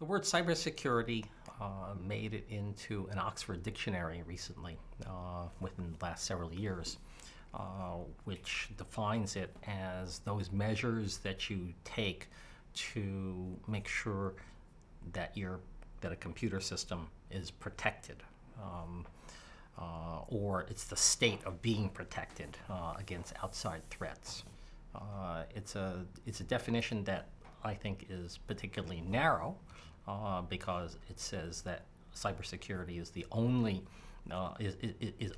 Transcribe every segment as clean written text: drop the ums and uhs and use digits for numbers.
The word cybersecurity made it into an Oxford dictionary recently, within the last several years, which defines it as those measures that you take to make sure that a computer system is protected, or it's the state of being protected against outside threats. It's a definition that I think is particularly narrow, because it says that cybersecurity is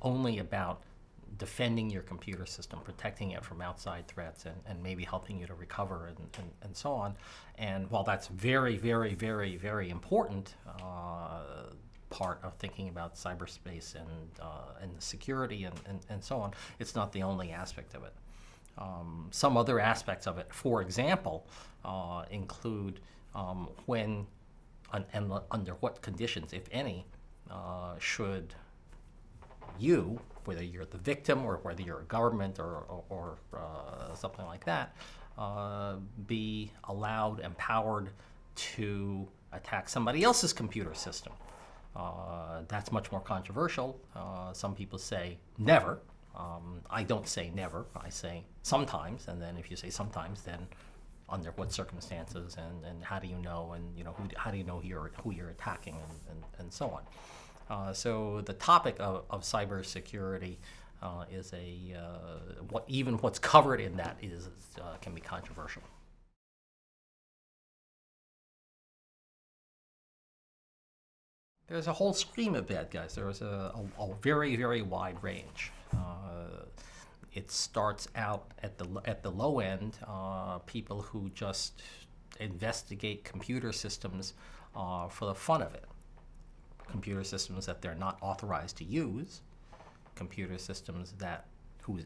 only about defending your computer system, protecting it from outside threats, and maybe helping you to recover and so on. And while that's very, very, very, very important part of thinking about cyberspace and the security and so on, it's not the only aspect of it. Some other aspects of it, for example, include when and under what conditions, if any, should you, whether you're the victim or whether you're a government or something like that, be allowed, empowered to attack somebody else's computer system. That's much more controversial. Some people say never. I don't say never. I say sometimes, and then if you say sometimes, then under what circumstances and how do you know, and how do you know who you're attacking and so on. So the topic of cybersecurity is what's covered in that can be controversial. There's a whole stream of bad guys. There's a very, very wide range. It starts out at the low end, people who just investigate computer systems for the fun of it. Computer systems that they're not authorized to use, computer systems whose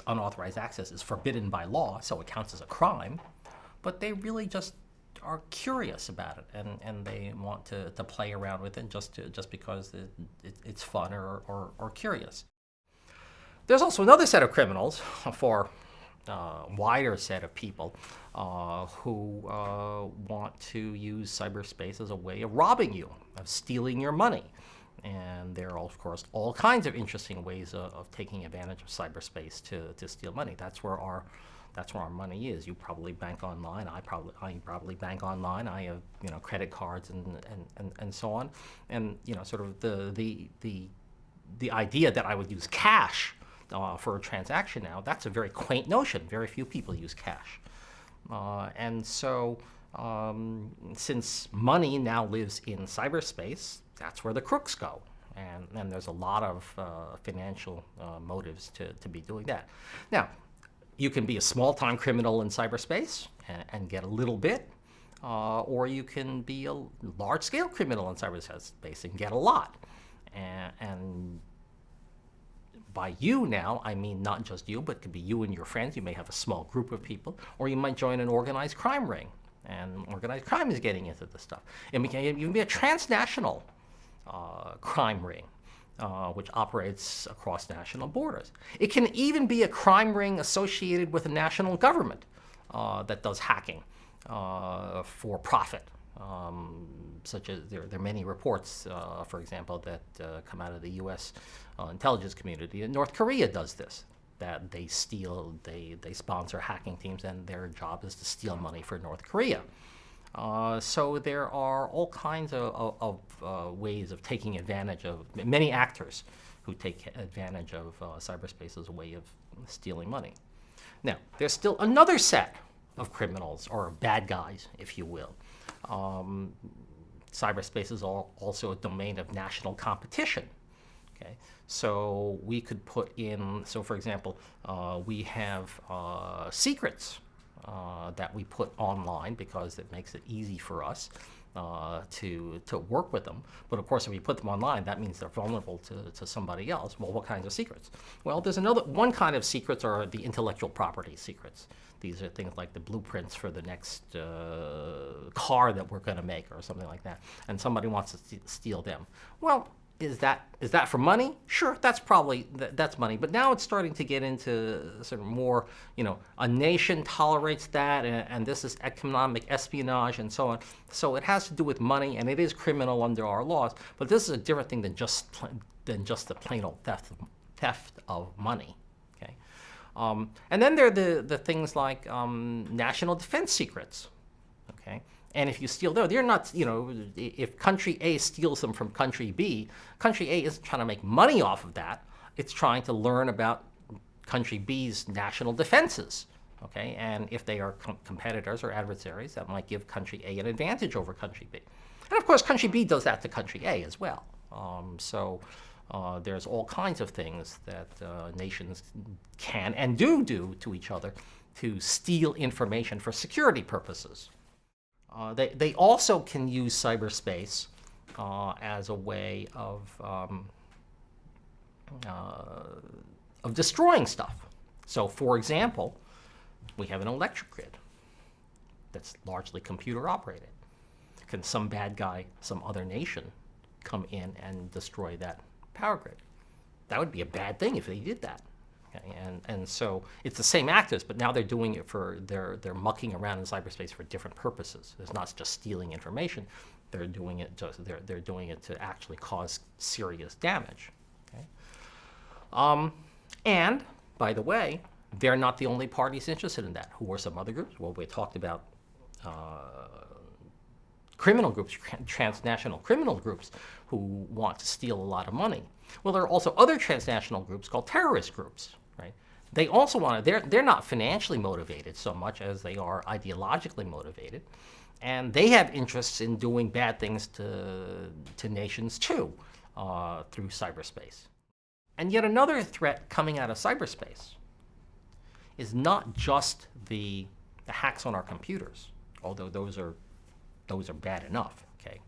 unauthorized access is forbidden by law, so it counts as a crime, but they really just are curious about it, and they want to play around with it just because it's fun or curious. There's also another set of criminals, for wider set of people who want to use cyberspace as a way of robbing you, of stealing your money. And there are, of course, all kinds of interesting ways of taking advantage of cyberspace to steal money. That's where our money is. You probably bank online. I probably bank online. I have credit cards and so on. And sort of the idea that I would use cash for a transaction now, that's a very quaint notion. Very few people use cash. And so since money now lives in cyberspace, that's where the crooks go. And there's a lot of financial motives to be doing that. Now, you can be a small-time criminal in cyberspace and get a little bit, or you can be a large-scale criminal in cyberspace and get a lot. And by you now, I mean not just you, but it could be you and your friends. You may have a small group of people, or you might join an organized crime ring, and organized crime is getting into this stuff. It can even be a transnational crime ring, which operates across national borders. It can even be a crime ring associated with a national government that does hacking for profit. Such as there are many reports, for example, that come out of the U.S. Intelligence community. And North Korea does this, that they sponsor hacking teams, and their job is to steal money for North Korea. So there are all kinds of ways of taking advantage of, many actors who take advantage of cyberspace as a way of stealing money. Now, there's still another set of criminals, or bad guys, if you will. Cyberspace is also a domain of national competition. Okay, so we could put in, for example, we have secrets that we put online because it makes it easy for us to work with them. But of course, if we put them online, that means they're vulnerable to somebody else. Well, what kinds of secrets? Well, there's one kind of secrets are the intellectual property secrets. These are things like the blueprints for the next car that we're going to make or something like that. And somebody wants to steal them. Well, is that for money? Sure, that's probably that's money. But now it's starting to get into sort of more, a nation tolerates that, and this is economic espionage and so on. So it has to do with money, and it is criminal under our laws. But this is a different thing than just the plain old theft of money. Okay, and then there are the things like national defense secrets. Okay. And if you steal those, they're not, if country A steals them from country B, country A isn't trying to make money off of that. It's trying to learn about country B's national defenses. Okay, and if they are competitors or adversaries, that might give country A an advantage over country B. And of course, country B does that to country A as well. So there's all kinds of things that nations can and do to each other to steal information for security purposes. They also can use cyberspace as a way of destroying stuff. So, for example, we have an electric grid that's largely computer operated. Can some bad guy, some other nation, come in and destroy that power grid? That would be a bad thing if they did that. Okay, and so it's the same actors, but now they're doing it they're mucking around in cyberspace for different purposes. It's not just stealing information; they're doing it they're doing it to actually cause serious damage. Okay, and by the way, they're not the only parties interested in that. Who are some other groups? Well, we talked about criminal groups, transnational criminal groups, who want to steal a lot of money. Well, there are also other transnational groups called terrorist groups. Right? They also want to, they're not financially motivated so much as they are ideologically motivated. And they have interests in doing bad things to nations too, through cyberspace. And yet another threat coming out of cyberspace is not just the hacks on our computers, although those are bad enough. Okay,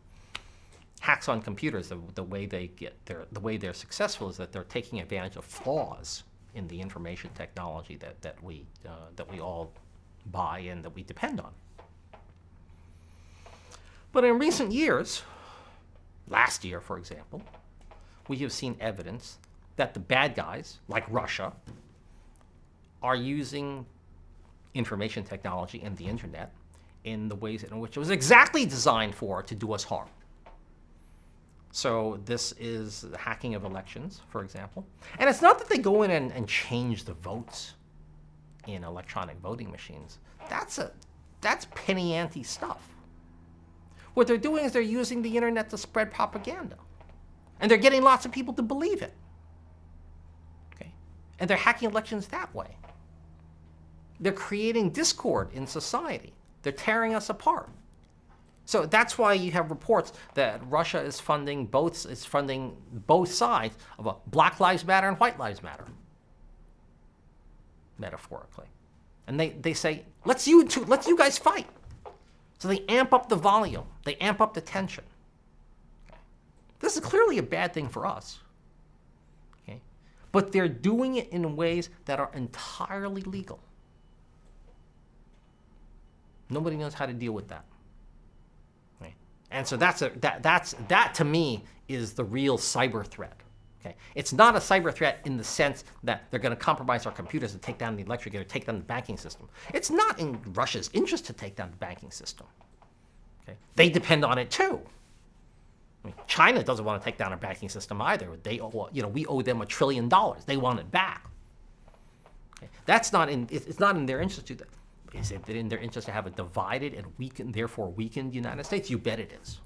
hacks on computers, the way they're successful is that they're taking advantage of flaws in the information technology that we all buy and that we depend on. But in recent years, last year, for example, we have seen evidence that the bad guys, like Russia, are using information technology and the internet in the ways in which it was exactly designed to do us harm. So this is the hacking of elections, for example. And it's not that they go in and change the votes in electronic voting machines. That's penny ante stuff. What they're doing is they're using the internet to spread propaganda. And they're getting lots of people to believe it. Okay? And they're hacking elections that way. They're creating discord in society. They're tearing us apart. So that's why you have reports that Russia is funding both sides of a Black Lives Matter and White Lives Matter, metaphorically. And they say, let's you guys fight. So they amp up the volume. They amp up the tension. Okay. This is clearly a bad thing for us. Okay. But they're doing it in ways that are entirely legal. Nobody knows how to deal with that. And so that to me is the real cyber threat. Okay? It's not a cyber threat in the sense that they're going to compromise our computers and take down the electric grid or take down the banking system. It's not in Russia's interest to take down the banking system. Okay? They depend on it too. I mean, China doesn't want to take down our banking system either. We owe them $1 trillion. They want it back. Okay? It's not in their interest to do that. Is it in their interest to have a divided and therefore weakened United States? You bet it is.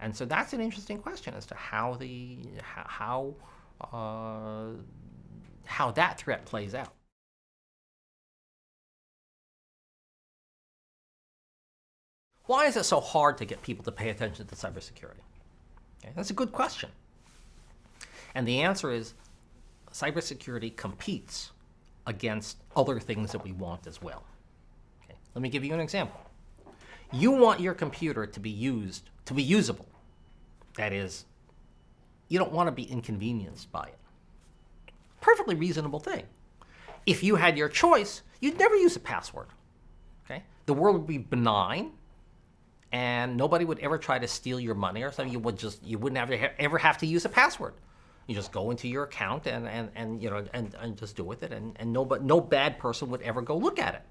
And so that's an interesting question as to how that threat plays out. Why is it so hard to get people to pay attention to cybersecurity? Okay, that's a good question. And the answer is cybersecurity competes against other things that we want as well. Okay. Let me give you an example. You want your computer to be usable. That is, you don't want to be inconvenienced by it. Perfectly reasonable thing. If you had your choice, you'd never use a password. Okay? The world would be benign, and nobody would ever try to steal your money or something. You wouldn't ever have to use a password. You just go into your account and just do with it, and no bad person would ever go look at it.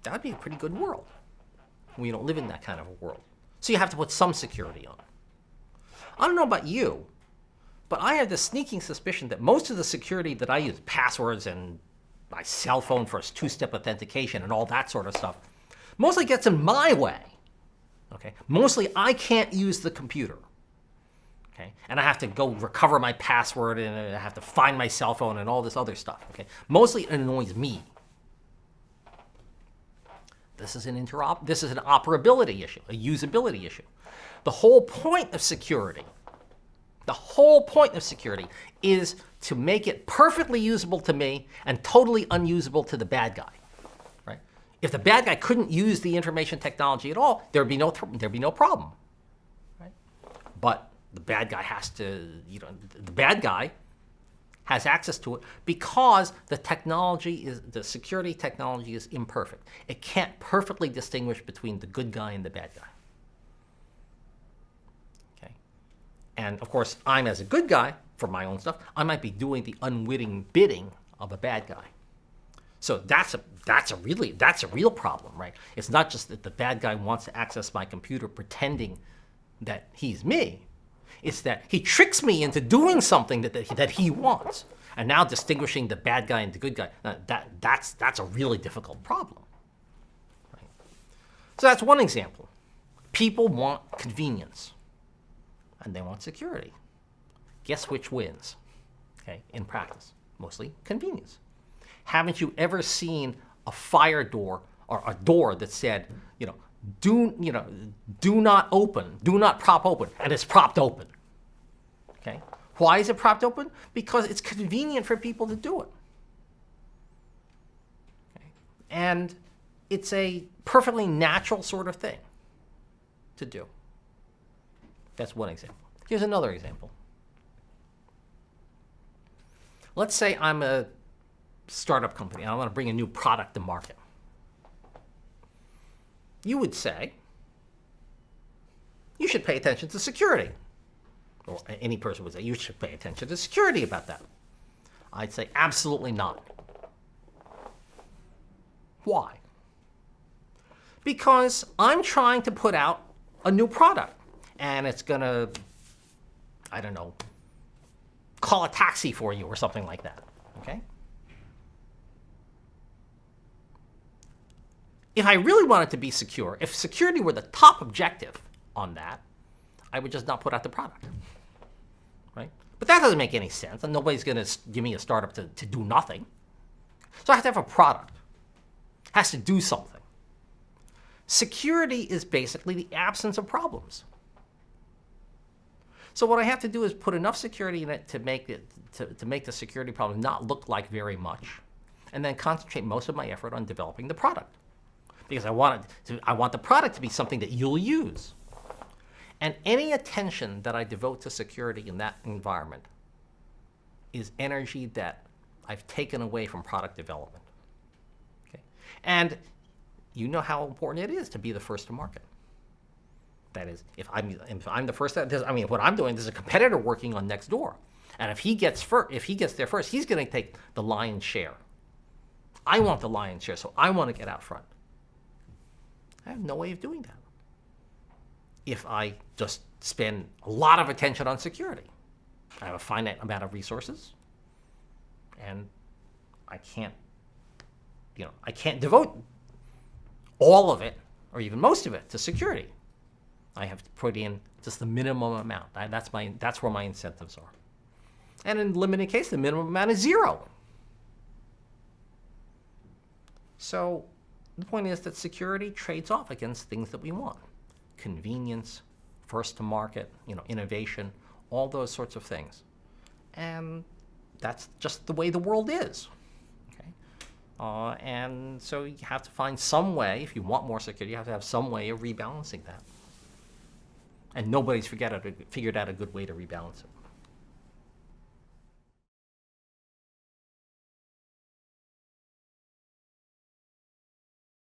That would be a pretty good world. We don't live in that kind of a world. So you have to put some security on it. I don't know about you, but I have this sneaking suspicion that most of the security that I use, passwords and my cell phone for two-step authentication and all that sort of stuff, mostly gets in my way. Okay? Mostly I can't use the computer. Okay? And I have to go recover my password, and I have to find my cell phone and all this other stuff. Okay? Mostly it annoys me. This is an operability issue, a usability issue. The whole point of security is to make it perfectly usable to me and totally unusable to the bad guy. Right? If the bad guy couldn't use the information technology at all, there'd be no problem. Right? But the bad guy has access to it because the security technology is imperfect. It can't perfectly distinguish between the good guy and the bad guy. Okay? And of course, I'm as a good guy for my own stuff, I might be doing the unwitting bidding of a bad guy. So that's a real problem, right? It's not just that the bad guy wants to access my computer pretending that he's me. It's that he tricks me into doing something that he wants. And now distinguishing the bad guy and the good guy, that's a really difficult problem. Right? So that's one example. People want convenience, and they want security. Guess which wins? Okay, in practice, mostly convenience. Haven't you ever seen a fire door or a door that said, do not open, do not prop open, and it's propped open? Okay. Why is it propped open? Because it's convenient for people to do it. Okay. And it's a perfectly natural sort of thing to do. That's one example. Here's another example. Let's say I'm a startup company and I want to bring a new product to market. You would say, you should pay attention to security. Or any person would say, you should pay attention to security about that. I'd say, absolutely not. Why? Because I'm trying to put out a new product, and it's going to, I don't know, call a taxi for you or something like that, okay? If I really wanted to be secure, if security were the top objective on that, I would just not put out the product, right? But that doesn't make any sense, and nobody's going to give me a startup to do nothing. So I have to have a product. It has to do something. Security is basically the absence of problems. So what I have to do is put enough security in it to make the security problem not look like very much, and then concentrate most of my effort on developing the product. Because I want the product to be something that you'll use. And any attention that I devote to security in that environment is energy that I've taken away from product development. Okay? And you know how important it is to be the first to market. That is, if I'm the first, what I'm doing, there's a competitor working on next door, and if he gets there first, he's going to take the lion's share. I want the lion's share, so I want to get out front. I have no way of doing that if I just spend a lot of attention on security. I have a finite amount of resources, and I can't devote all of it, or even most of it, to security. I have to put in just the minimum amount. That's where my incentives are. And in limited case, the minimum amount is 0. So the point is that security trades off against things that we want. Convenience, first to market, innovation, all those sorts of things. And that's just the way the world is. Okay? And so you have to find some way, if you want more security, you have to have some way of rebalancing that. And nobody's figured out a good way to rebalance it.